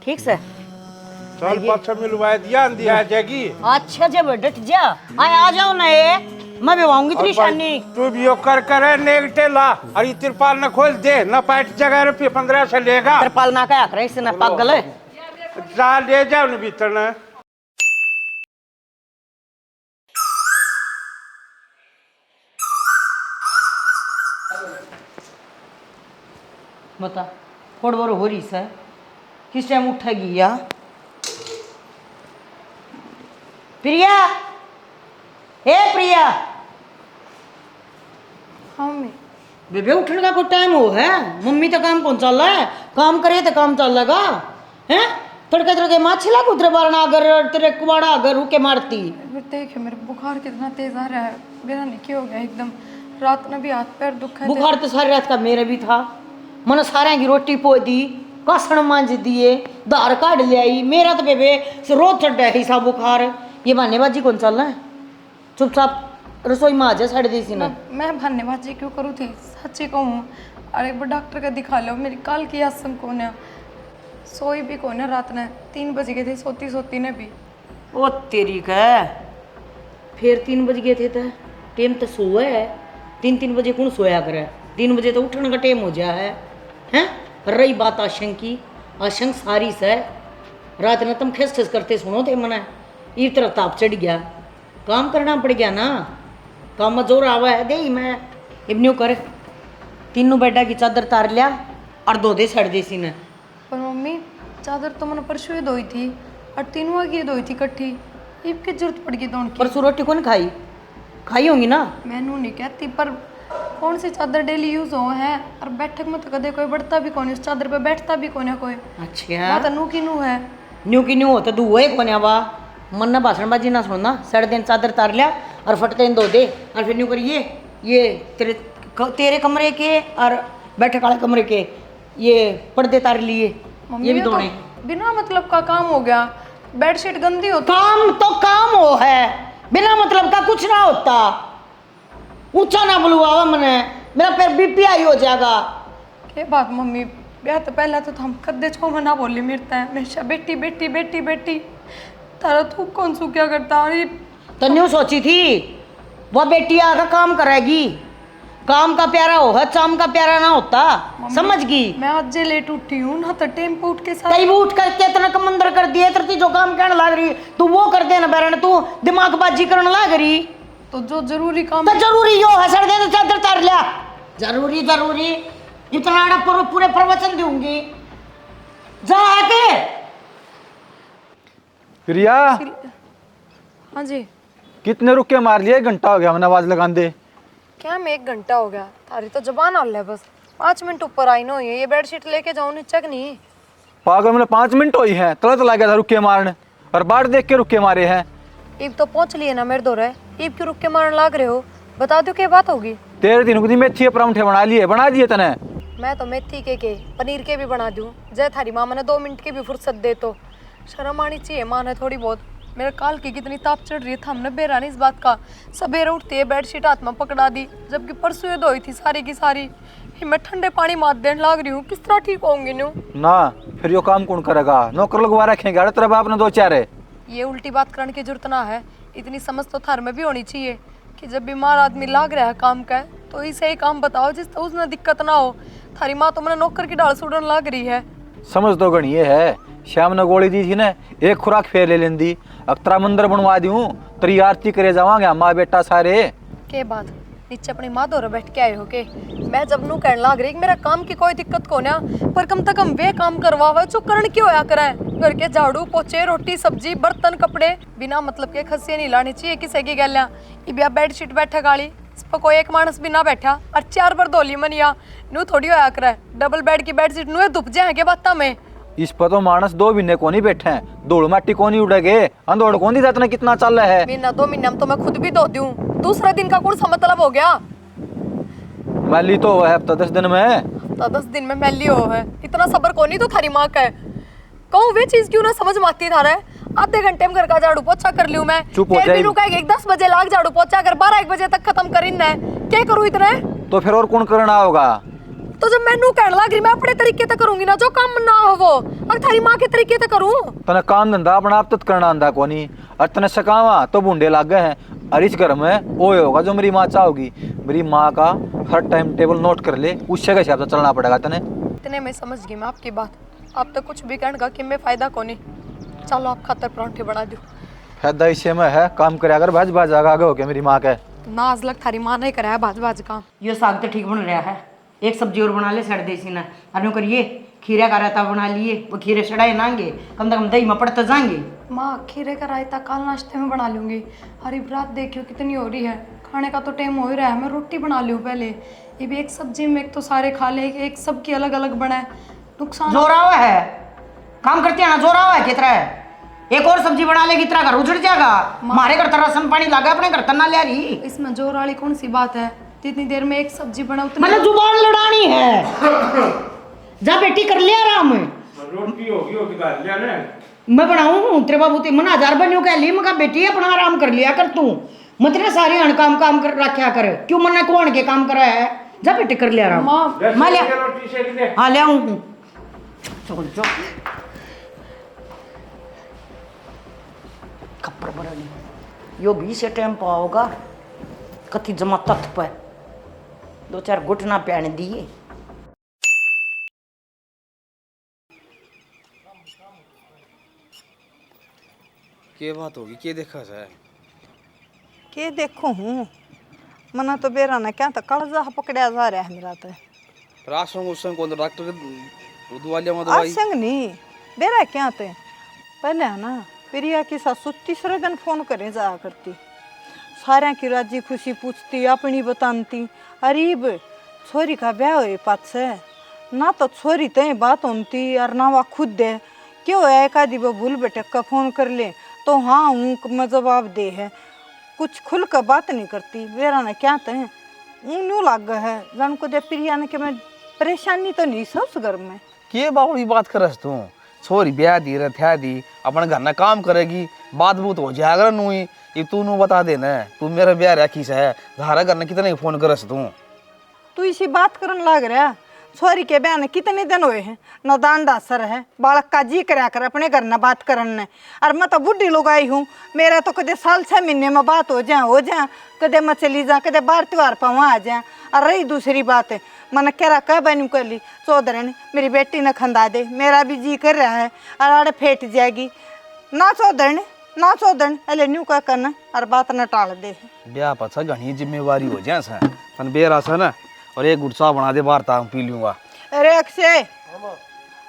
[SPEAKER 6] ठीक से
[SPEAKER 7] चल पाछा मिलवा दिया आंधी आ जाएगी।
[SPEAKER 6] अच्छा जब डट जा आए आ जाओ ना ये मैं भी आऊंगी तेरी शानी।
[SPEAKER 7] तू भी यो कर करे नेगटे ला अरे तिरपाल न खोल दे न पैट जगह रुपये 15 से लेगा।
[SPEAKER 6] तिरपाल ना क्या करे इसने पागल है
[SPEAKER 7] जा ले जाओ न भीतर न।
[SPEAKER 6] बता थोड़ी बार हो रही है किस टाइम उठेगी या प्रिया ए प्रिया।
[SPEAKER 4] हाँ मम्मी
[SPEAKER 6] बेबे उठने का कोई टाइम हो है मम्मी तो काम कौन चल रहा है काम करे तो काम चल लगा हैं तड़के तड़के माछी ला उतरे बारना अगर तेरे कुबाड़ा अगर रुके मारती।
[SPEAKER 4] देखिए मेरा बुखार कितना तेज आ रहा है मेरा नहीं हो गया एकदम रात में भी हाथ पैर दुख है।
[SPEAKER 6] बुखार तो सारी रात का मेरा भी था मैंने सारे की रोटी पो दी कासण मांझ दिए दार काट ले आई मेरा तो बेबे से रोज चढ़ है हिसाब बुखार ये बहानेबाजी कौन चल रहा है चुपचाप रसोई में आ जा साढ़े देसी ना।
[SPEAKER 4] मैं बहानेबाजी क्यों करूँ थी सच्ची कहूँ अरे एक बार डॉक्टर का दिखा लो मेरी काल की आसम कौन है सोई भी कौन है रात ने 3 बज गए थे सोती सोती ने भी।
[SPEAKER 6] ओ तेरी का फिर 3 बज गए थे तो टाइम तो सोया है 3 बजे कौन सोया करे 3 बजे तो उठने का टाइम हो गया है हैं। रही बात आशंक की आशंक सारी से रात में तुम खिस खिस करते सुनो थे मना ये तरह ताप चढ़ गया काम करना पड़ गया ना काम में जोर आवा है दे मैं इबन्यू कर तीनों बेडा की चादर तार लिया और दो दे सड़ देसी ने।
[SPEAKER 4] पर मम्मी चादर तो मैंने परसों ही धोई थी और तीनों की धोई थी इकट्ठी इब की जरूरत पड़ गई दोनों की।
[SPEAKER 6] परसों रोटी कौन खाई खाई होंगी ना
[SPEAKER 4] मैनू नहीं कहती पर कौन सी चादर डेली यूज हो है और बैठक में तो कदे कोई बढ़ता भी कौन है उस चादर पे बैठता भी कौन है कोई।
[SPEAKER 6] अच्छा
[SPEAKER 4] तो नू की नू है
[SPEAKER 6] न्यू की न्यू होता तू वही कोने वा मन ना भाषणबाजी ना सुनना साढ़े दिन चादर तार लिया और फटते दो दे और फिर न्यू करिए ये तेरे कमरे के और बैठक वाले कमरे के ये पर्दे तार लिए ये भी दोने
[SPEAKER 4] बिना मतलब का काम हो गया बेडशीट गंदी होती
[SPEAKER 6] काम तो काम हो है बिना मतलब का कुछ ना होता ऊंचा ना बुलवावा मने मेरा पैर बीपी आई हो जाएगा।
[SPEAKER 4] के बात मम्मी ब्याह तो पहला तो हम कदे छो मना बोली मिरता है हमेशा बेटी बेटी बेटी बेटी तारा तू कौन सू क्या करता अरे
[SPEAKER 6] तो न्यू सोची थी वो बेटी आकर काम करेगी काम का प्यारा होगा, चाम का प्यारा ना होता, समझ गई?
[SPEAKER 4] मैं आज लेट उठी हूँ ना, तो टेम्पो उठ के साथ
[SPEAKER 6] कई उठ करके इतना कमंदर कर दिए, तरती जो काम करने लग रही तू वो कर देना बैरन, तू दिमागबाजी करने लग रही।
[SPEAKER 4] तो जो जरूरी काम
[SPEAKER 6] तो जरूरी यो हसड़ दे तो चादर तार लिया, जरूरी जरूरी इतना आड़ा पूरे प्रवचन दूंगी जा आके।
[SPEAKER 9] प्रिया
[SPEAKER 4] हाँ जी।
[SPEAKER 9] कितने रुके मार लिए, 1 घंटा हो गया मैंने आवाज लगा दे।
[SPEAKER 4] क्या मैं 1 घंटा हो गया, थारी तो जबान हल है बस 5 मिनट ऊपर आई ना, ये बेडशीट लेके जाऊँ नीचे कि नहीं?
[SPEAKER 9] पागल, मैंने 5 मिनट हुई है, तुरंत लग गया था रुके मारने, और बाट देख के रुके मारे हैं।
[SPEAKER 4] ईब तो पहुंच लिए ना मेरे दो रहे, ईब क्यों रुक के मारने लाग रहे हो? बता दो क्या बात होगी।
[SPEAKER 9] 13 दिन की मेथी परांठे बना दिए तने।
[SPEAKER 4] मैं तो मेथी के पनीर के भी बना दूँ, जय थारी माँ मैंने 2 मिनट की भी फुर्सत दे तो शर्म आनी चाहिए माँ ने थोड़ी बहुत। मेरे काल की कितनी ताप चढ़ रही था, हमने बेरानी इस बात का। सवेरे उठते बेडशीट हाथ में पकड़ा दी, जबकि परसों ये धोई थी सारी की सारी। मैं ठंडे पानी मात देने लाग रही हूँ, किस तरह ठीक होंगी न्यू
[SPEAKER 9] ना? फिर यो काम कौन करेगा? नौकर लगवा रखेंगे, अरे तेरा बाप ने 2 चार है।
[SPEAKER 4] ये उल्टी बात करने की जरूरत ना है, इतनी समझ तो थार में भी होनी चाहिए कि जब बीमार आदमी लाग रहा है काम का, तो इसे ही काम बताओ जिससे उसने दिक्कत ना हो। थारी माँ तो मैंने नौकर की डाल सुडन लाग रही है।
[SPEAKER 9] समझ तो गणी है, श्याम ने गोली दी थी ना, 1 खुराक फेर ले लेंदी। अब तेरा मंदिर बनवा दूं, तेरी आरती करे जावांगे माँ बेटा सारे।
[SPEAKER 4] के बात नीचे अपनी माँ दौरे बैठ के आए हो के? मैं जब नू कहने लाग रही मेरा काम की कोई दिक्कत को ना, पर कम से कम वे काम करवावा जो करण क्यों होया करे। घर के झाड़ू पोछे रोटी सब्जी बर्तन कपड़े बिना मतलब के खसिए नहीं लानी चाहिए किसी की गैलियां। इबिया बेडशीट बैठे गाली, इस पर कोई एक मानस भी ना बैठा और 4 बार धोली मनिया नू थोड़ी होया करे। डबल बेड की बेडशीट नू धुप जाएंगे बाता में।
[SPEAKER 9] इस पर तो मानस 2 महीने को नहीं बैठे हैं, धूल माटी को नहीं उड़ेगे, अंधोड़ को नहीं जातना कितना चल रहा है।
[SPEAKER 4] महीना 2 महीने में तो मैं खुद भी धो दूं, दूसरे दिन का कौन सा मतलब हो गया?
[SPEAKER 9] मैली तो है हफ्ता 10 दिन में,
[SPEAKER 4] तो 10 दिन में मैली हो है, इतना सबर को नहीं तो थारी माँ का है। कहूँ वे चीज क्यों ना समझ में आती थारा है। आधे घंटे में घर का झाड़ू पोछा कर लियो मैं,
[SPEAKER 9] चुप हो
[SPEAKER 4] फिर
[SPEAKER 9] जाएगी।
[SPEAKER 4] भी रुका 10 बजे लाग झाड़ू पोछा कर 12-1 बजे तक खत्म करीन है। क्या करूँ इतने?
[SPEAKER 9] तो फिर और कौन करना होगा?
[SPEAKER 4] तो जब मैं नू कहने लग रही मैं अपने तरीके से करूंगी ना, जो काम ना हो वो और थारी माँ के तरीके से करूँ।
[SPEAKER 9] तने काम धंधा अपना आप तक करना आंदा कोनी, और तने सकावा तो बूंदे लाग गए हैं। और इस घर में वो होगा जो मेरी माँ चाहोगी। मेरी माँ का हर टाइम टेबल नोट कर ले, उससे के हिसाब से चलना पड़ेगा तने।
[SPEAKER 4] इतने में समझ गई मैं आपकी बात, आप तो कुछ भी कहने का कि मैं फायदा को नहीं। चलो आप खातर परांठे बना दो।
[SPEAKER 9] फायदा इसे में है, काम करे अगर भाज भाज आगे हो गया मेरी माँ के।
[SPEAKER 4] ना आज लग थारी माँ नहीं कराया भाज भाज काम।
[SPEAKER 6] ये साग तो ठीक बन रहा है, एक सब्जी और बना ले सड़ देसी ना, अरे करिए खीरे का रायता बना लिए, वो खीरे सड़ाए नांगे, कम से कम दही में पड़ते जाएंगे।
[SPEAKER 4] माँ खीरे का रायता कल नाश्ते में बना लूंगी। अरे रात देखियो कितनी हो रही है, खाने का तो टाइम हो ही रहा है, मैं रोटी बना लूँ पहले। ये भी एक सब्जी में एक तो सारे खा ले, एक सबकी अलग अलग बनाए, नुकसान।
[SPEAKER 6] जोरा हुआ है काम करते हैं ना, जोरा हुआ है कितना है, एक और सब्जी बना लेगी तरह घर उजड़ जाएगा। हमारे घर तरह राशन पानी लगा, अपने घर तना ले रही।
[SPEAKER 4] इसमें जोर वाली कौन सी बात है, जितनी देर में एक सब्जी बना उतनी
[SPEAKER 6] मतलब जुबान लड़ानी है। जा बेटी कर लिया आराम,
[SPEAKER 7] रोटी होगी डाल लिया ना।
[SPEAKER 6] मैं बनाऊं तेरे बाबू ते मन 1000 बनियो कह ली, मैं बेटी अपना आराम कर लिया कर तू, मतलब सारे अण काम कर रखा कर, क्यों मन को अण के काम करा है। जा बेटी कर लिया आराम। मैं ले
[SPEAKER 7] रोटी सेक ले।
[SPEAKER 6] हाँ ले आऊं। चल चल कपड़ बरनी यो भी से टाइम पाओगा कथी जमा तथ पे 2-4 घुटना पहन दिए।
[SPEAKER 3] के बात होगी, के देखा जाए?
[SPEAKER 2] के देखो हूँ मना तो बेरा ना क्या तो कर्जा पकड़ा जा रहा है मेरा तो।
[SPEAKER 3] राशन उसन को डॉक्टर के दवाइयां में दवाई
[SPEAKER 2] संग नहीं बेरा क्या थे पहले है ना, प्रिया की सासू तीसरे दिन फोन करे जाया करती, सारे की राजी खुशी पूछती, अपनी बताती। अरीब छोरी का ब्याह हुए पात से ना तो छोरी तय बात होती और ना वह खुद दे क्यों है, एक आदि वो भूल भटक का फोन कर ले तो हाँ हूँ मैं जवाब दे है, कुछ खुल कर बात नहीं करती। बेरा ने क्या तय यूँ लाग है जान को दे प्रिया ने कि मैं परेशानी तो नहीं सब घर में।
[SPEAKER 3] के बावड़ी बात करस तू? छोरी ब्याह दी रे थया दी, अपन घर ना काम करेगी, बात बूत हो जाएगा नू ही। ये तू नू बता दे ना, तू मेरा ब्याह रखी से है, धारा घर ना कितने फोन करस तू?
[SPEAKER 2] तू इसी बात करन लाग रहा, छोरी के बहन कितने दिन हुए हैं न दान डासर है बालक का जी करया कर अपने घर न बात करन ने। और मैं तो बुढ़ी लोग आई हूँ, मेरा तो कदे साल 6 महीने में बात हो जाए कदे मैं चली जा कदे बार त्योहार पर वहाँ आ जाए। और रही दूसरी बात है मैंने कह रहा कह बनू कर ली चौधरी मेरी बेटी ने खंदा दे, मेरा भी जी कर रहा है और आड़े फेंट जाएगी ना चौधरी अले न्यू का करना और बात न टाल दे।
[SPEAKER 3] ब्याह पछा घनी जिम्मेवारी हो जाए सा तन बेरा सा ना और एक गुटसा बना दे वार्ता पी लूंगा।
[SPEAKER 2] अरे अक्षय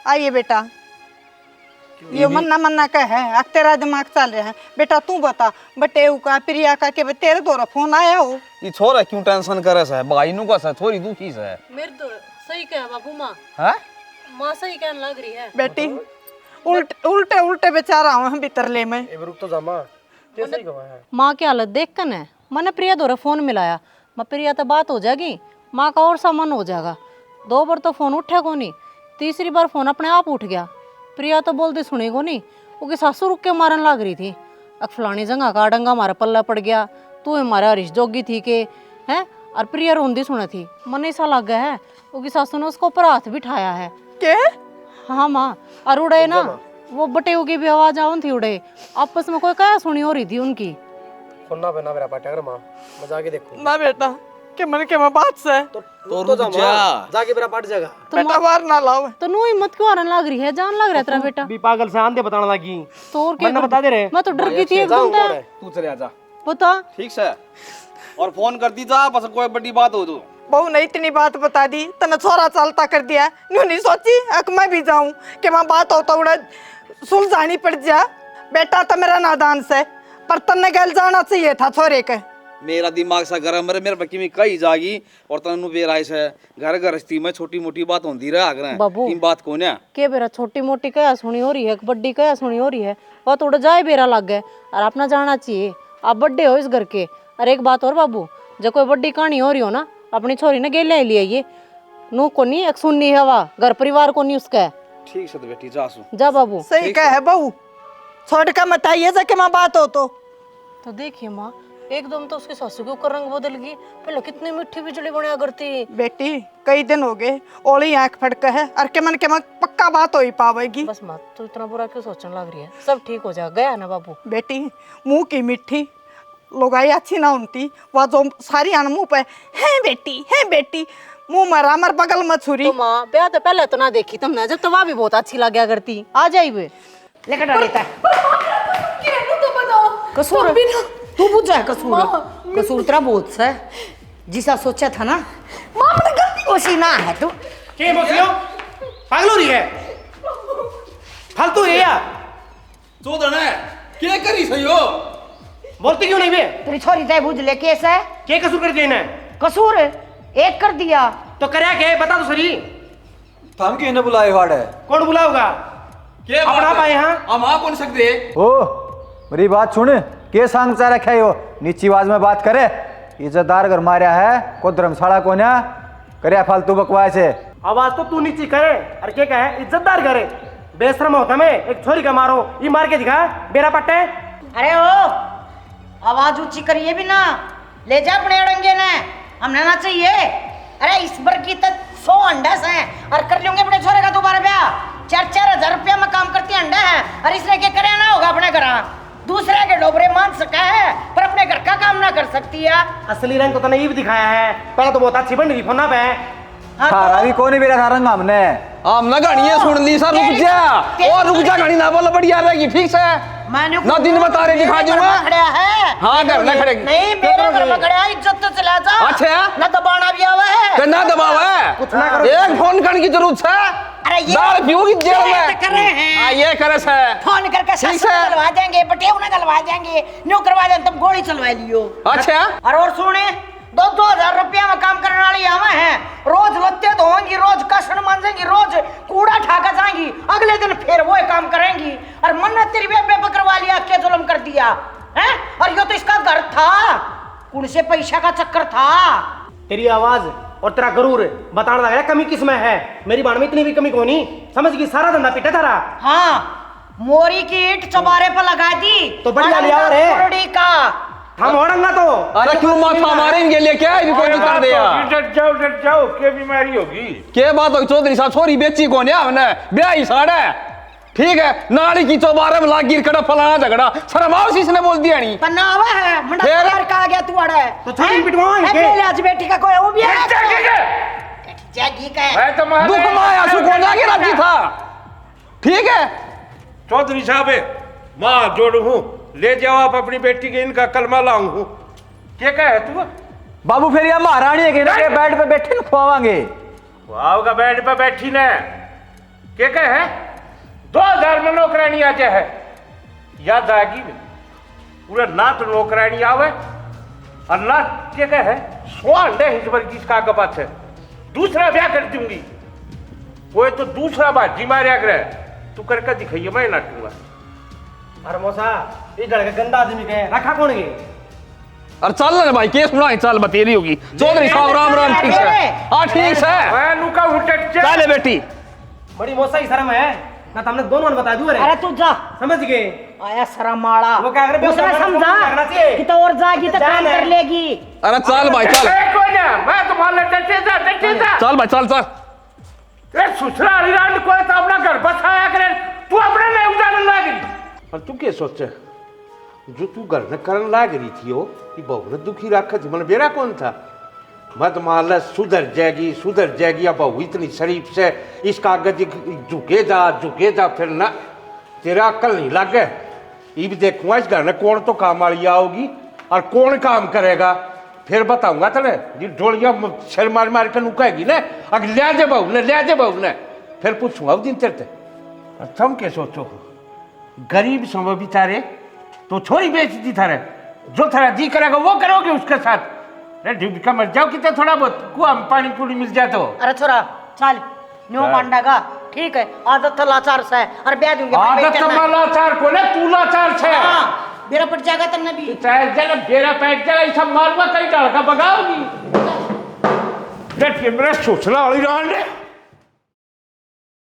[SPEAKER 2] आइए बेटा, ये मन्ना का है अब तेरा दिमाग चल रहा है बेटा। तू बता बटेऊ का प्रिया का के तेरे द्वारा फोन आया हो?
[SPEAKER 3] ये छोरा क्यों टेंशन करे सा भाई नु का सा छोरी दुखी सा
[SPEAKER 6] मेरे तो सही कहा बाबू माँ,
[SPEAKER 3] हैं
[SPEAKER 6] माँ सही कहने लग रही है।
[SPEAKER 2] बेटी उल्टे बेचारा हूँ भीतरले में।
[SPEAKER 8] रुक तो जा माँ, कैसे ही गवा है।
[SPEAKER 6] माँ की हालत देख कर है मैंने प्रिया द्वारा फोन मिलाया, मैं प्रिया तो बात हो जाएगी, माँ का और सामान हो जाएगा। 2 बार तो फोन उठा को नहीं, तीसरी बार फोन अपने आप उठ गया। प्रिया तो बोलती सुनी को नहीं, वो सासू रुक के मारन लग रही थी। अब फलानी जगह का डंगा हमारा पल्ला पड़ गया, तू हमारा हरीश जोगी थी के हैं। और प्रिया रोंदी सुना थी, मन ऐसा लग गया है वो सासू ने उसको ऊपर हाथ बिठाया है
[SPEAKER 2] के?
[SPEAKER 6] हाँ माँ, और उड़े ना वो बटेऊ की भी आवाज आउन थी, उड़े आपस में कोई क्या सुनी हो रही थी उनकी।
[SPEAKER 8] सुनना बना मेरा पाटा माँ, मैं जाके देखूं
[SPEAKER 2] ना बेटा के मन के मैं बात से
[SPEAKER 8] तो रुक जा, जाके मेरा पाट जाएगा।
[SPEAKER 2] बेटा बार ना लाओ
[SPEAKER 6] तो नो हिम्मत क्यों आने लग रही है, जान लग रहा है तेरा बेटा।
[SPEAKER 8] भी पागल से आंधे बताने लगी
[SPEAKER 6] तो और क्या
[SPEAKER 8] वरना बता दे रहे।
[SPEAKER 6] मैं तो डर गई थी एकदम से।
[SPEAKER 3] तू चले आजा
[SPEAKER 6] बता
[SPEAKER 3] ठीक से और फोन कर दी जा बस कोई बड़ी बात हो तो।
[SPEAKER 2] बहू ने इतनी बात बता दी तने छोरा चालता कर दिया, न्यू नहीं सोची अक मैं भी जाऊं कि मैं बात हो तो उड़ा सुलझानी पड़ जा। बेटा तो मेरा नादान से पर तन्ने गल जाना चाहिए था छोरे के।
[SPEAKER 3] मेरा दिमाग सा गरम है, मेरे बकी में कई जागी और तनु बेराय से घर गृहस्थी में छोटी मोटी बात होती रहा अगर
[SPEAKER 6] बाबू
[SPEAKER 3] इन बात को ना
[SPEAKER 6] के बेरा छोटी मोटी क्या सुनी हो रही है, बड्डी क्या सुनी हो रही है, वो तो उड़ जाए बेरा लग गए और अपना जाना चाहिए। आप बड्डे हो इस घर के। और एक बात और बाबू, जब कोई बड्डी कहानी हो रही हो ना अपनी छोरी ने गेले ले आइए, नू को नहीं एक सुननी हवा घर परिवार को नहीं उसका।
[SPEAKER 3] ठीक से तो बेटी जा सु
[SPEAKER 6] जा बाबू।
[SPEAKER 2] सही कह है बहू, छोड़ कर मत आइए जाके मैं बात हो तो
[SPEAKER 6] देखिए माँ एकदम तो उसकी सासू के ऊपर रंग बदल गई, पहले कितनी मिठी बिजली बनया करती।
[SPEAKER 2] बेटी कई दिन हो गए ओली आंख फड़क है और के मन पक्का बात हो ही पावेगी।
[SPEAKER 6] बस मत तू इतना बुरा क्यों सोचने लग रही है, सब ठीक हो जाएगा। गया ना बाबू।
[SPEAKER 2] बेटी मुंह की मिठी लोगाई अच्छी ना होती, वह जो सारी आन मुंह पे है बेटी मुंह मरा मर बगल में छुरी।
[SPEAKER 6] तो माँ ब्याह तो पहले तो ना देखी तुमने, जब तो वह भी बहुत अच्छी लग करती। आ जाई वे
[SPEAKER 2] लेकर डालता कसूर तू बुझ जाए कसूर तेरा बहुत सा जिसा सोचा था ना उसी ना है तू
[SPEAKER 8] के मोसियो पागल हो रही है फालतू है यार।
[SPEAKER 3] चोदन है क्या करी सही हो
[SPEAKER 8] बोलती क्यों नहीं बे?
[SPEAKER 5] तेरी छोरी तय बुझ ले केस है
[SPEAKER 8] के कसूर कर दिया इन्हें?
[SPEAKER 5] कसूर एक कर दिया
[SPEAKER 8] तो करया के बता तो सही।
[SPEAKER 9] हम क्यों बुलाए वाड़े?
[SPEAKER 8] कौन बुलाओगा?
[SPEAKER 3] क्या
[SPEAKER 8] अपना पाए हाँ
[SPEAKER 3] हम आ कौन सकते
[SPEAKER 9] ओ मेरी बात सुन, के सांग चा रखा है हो नीची आवाज में बात करे। इज्जतदार घर मारिया है को धर्मशाला को ना करे फालतू बकवास है।
[SPEAKER 8] आवाज तो तू नीची करे और क्या कहे इज्जतदार करे। बेशर्म होता मैं एक छोरी का मारो ये मार के दिखा बेरा पट्टे।
[SPEAKER 5] अरे ओ आवाज ऊंची करिए भी ना, ले जा अपने अड़ंगे ने हमने ना चाहिए। अरे इस बार की तो 100 अंडा से और कर लेंगे अपने छोरे का दोबारा ब्याह। 4-4 हजार रुपया में काम करती अंडा है और इसने क्या करे ना होगा अपने घर। दूसरे के डोबरे मान सका है पर अपने घर का काम ना कर सकती है।
[SPEAKER 8] असली रंग तो तने ये भी दिखाया है, पहले तो बहुत अच्छी बन रही फोना पे।
[SPEAKER 9] थारा भी कौन बेरा था रंग हमने
[SPEAKER 3] हम ना गाड़ियां सुन ली सर रुक जा और रुक जा गाड़ी ना बोल बढ़िया रहेगी ठीक से
[SPEAKER 5] मैंने
[SPEAKER 3] ना दिन बता रहे दिखा दूंगा
[SPEAKER 5] खड़ा है।
[SPEAKER 3] हाँ घर में खड़े
[SPEAKER 5] नहीं मेरे घर में खड़ा है, इज्जत तो चला जा।
[SPEAKER 3] अच्छा
[SPEAKER 5] ना दबाना भी आवा है
[SPEAKER 3] ना दबाव है
[SPEAKER 8] कुछ ना करो।
[SPEAKER 3] एक फोन करने की जरूरत है।
[SPEAKER 5] अरे ये
[SPEAKER 3] दाल पियोगी जेल में
[SPEAKER 5] कर रहे हैं।
[SPEAKER 3] हाँ ये करे से
[SPEAKER 5] फोन करके
[SPEAKER 3] ठीक
[SPEAKER 5] ससुर
[SPEAKER 3] है।
[SPEAKER 5] गलवा देंगे बटेव ने गलवा देंगे न्यू करवा देंगे तुम गोली चलवा लियो।
[SPEAKER 3] अच्छा
[SPEAKER 5] और सुने 2-2 हजार रुपया में काम करने वाली आवा है, रोज लत्ते धोएंगी, रोज कसन मांजेंगी, रोज कूड़ा ठाका जाएंगी, अगले दिन फिर वो काम करेंगी। और मन तेरी बेबे पकड़वा लिया क्या जुल्म कर दिया है। और ये तो इसका घर था, कौन से पैसा का चक्कर था।
[SPEAKER 8] तेरी आवाज और तेरा गरूर बताने लग रहा है कमी किसमें है। मेरी बाण में इतनी भी कमी कोनी समझ गई, सारा धंधा पिटा थारा।
[SPEAKER 5] हाँ मोरी की ईंट चौबारे पर लगा दी
[SPEAKER 8] तो बढ़िया लिया रे।
[SPEAKER 5] करोड़ी का
[SPEAKER 8] हम होड़ंगा तो
[SPEAKER 3] अरे क्यों माथा मारेंगे ले क्या है कौन कर दिया
[SPEAKER 7] डर जाओ क्या बीमारी होगी।
[SPEAKER 3] के बात हो चौधरी साहब छोरी बेची कौन है हमने ब्याह ही साड़ा ठीक है नाली की चौबारे में लागी कड़ा फलाना झगड़ा शर्माओ इसने बोल दिया नहीं
[SPEAKER 6] पन्ना आवा है मंडा
[SPEAKER 3] फिर?
[SPEAKER 6] मार का आ गया तू अड़े
[SPEAKER 8] तो छोरी पिटवाओ
[SPEAKER 6] है
[SPEAKER 8] इनके।
[SPEAKER 6] मेरे आज बेटी का कोई वो भी है जागी का है।
[SPEAKER 7] मैं तो मान
[SPEAKER 3] दुख माया सु कौन जाके राजी था ठीक है
[SPEAKER 7] चौधरी साहब माँ जोड़ू हूँ ले जाओ आप अपनी बेटी के इनका कलमा लाऊं हूँ क्या कहे तू
[SPEAKER 9] बाबू फिर ये महारानी के ना बेड पे बैठे न खुआवांगे
[SPEAKER 7] आओगा बेड पे बैठी ने क्या कहे 2000 में नौकरानी आ जाए याद आएगी पूरे ना तो नौकरानी आवे और ना क्या कहे स्वांडे हिज वर्गीस का गपत है दूसरा ब्याह कर दूंगी वो तो दूसरा बात जी मारिया करे तू करके दिखाइए मैं ना टूंगा।
[SPEAKER 8] अरे मौसा ये लड़का गंदा आदमी के रखा कौन गे
[SPEAKER 3] अरे चल ना भाई केस सुना चल बतेरी होगी चौधरी साहब राम राम ठीक है हाँ ठीक है
[SPEAKER 7] मैं नुका उठे
[SPEAKER 3] चले बेटी
[SPEAKER 8] बड़ी मौसा ही शर्म है ना तो हमने दोनों ने बता दूं
[SPEAKER 6] अरे तू जा
[SPEAKER 8] समझ गए
[SPEAKER 6] आया शर्माड़ा
[SPEAKER 8] वो क्या करे
[SPEAKER 6] उसने समझा कि तो और जागी तो काम कर लेगी
[SPEAKER 3] अरे चल भाई चल
[SPEAKER 7] मैं तुम्हारे डटे था
[SPEAKER 3] चल भाई चल चल
[SPEAKER 7] ए ससुराल ईरान को तो अपना घर बसाया करे तू अपने में उजाड़ लाग रही और तू क्या सोचे जो तू घर में करन लाग रही थी वो ये बहु दुखी रखा थी मन बेरा कौन था मत मान सुधर जाएगी अब बहू इतनी शरीफ से इस कागज झुके जा फिर ना तेरा अक्ल नहीं लगे ये भी देखूंगा इस घर में कौन तो काम वाली आओगी और कौन काम करेगा फिर बताऊंगा तेने जी डोलियां सिर मार मार के नुकाएगी ना अगर ले जा बहू ने फिर पूछूंगा उस दिन तेरे से तुम क्या सोचो गरीब समझ बेचारे तो छोरी बेच दी थारे जो थारा जी करेगा वो करोगे उसके साथ अरे डूब का मर जाओ कितना थोड़ा बहुत कुआ में पानी पूरी मिल जाए तो
[SPEAKER 6] अरे छोरा चल न्यू पांडा का ठीक है आदत तो लाचार से है और ब्याह दूंगे
[SPEAKER 7] आदत तो लाचार को ना तू लाचार छे
[SPEAKER 6] बेरा पट जाएगा तन्ने भी
[SPEAKER 7] चाहे जल बेरा पैट जाए सब मारवा कई डाल का बगाओगी डट के मेरा सोचना वाली रान